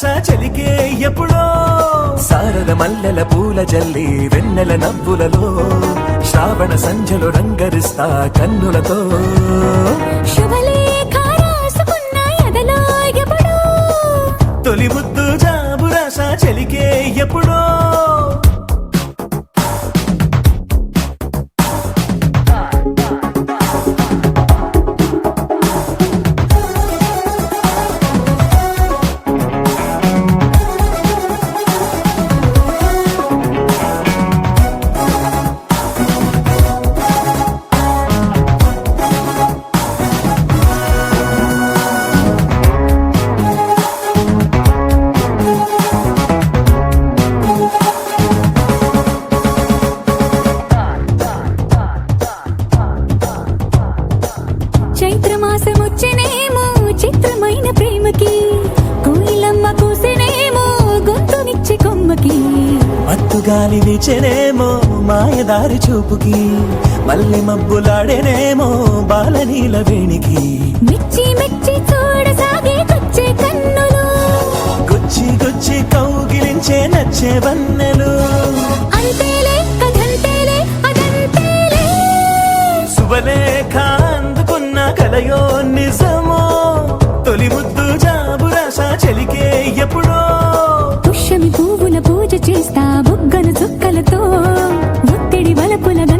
జాబురాస చెలికే ఎప్పుడో సారద మల్లెల పూల జల్లి వెన్నెల నవ్వులలో శ్రావణ సంధ్యలు రంగరిస్తా కన్నులతో శుభలేఖ రాసుకున్న ఎదలో ఎప్పుడో తొలి ముద్దు జాబురాస చెలికే ఎప్పుడో చైత్రమాసమొచ్చినేమో చిత్రమైన ప్రేమకి కోయిలమ్మ కూసినేమో గొంతునిచ్చి కొమ్మకి మత్తుగాలి వీచెనేమో మాయదారి చూపుకి మల్లె మబ్బులాడేనేమో బాలనీల వేణికి మెచ్చి మెచ్చి చూడసాగే కొచ్చే కన్నులు గుచ్చి గుచ్చి కౌగిలించే నచ్చే వన్నెలు అంతేలే కథంతేలే అదంతేలే శుభలేఖ అందుకున్న కలయో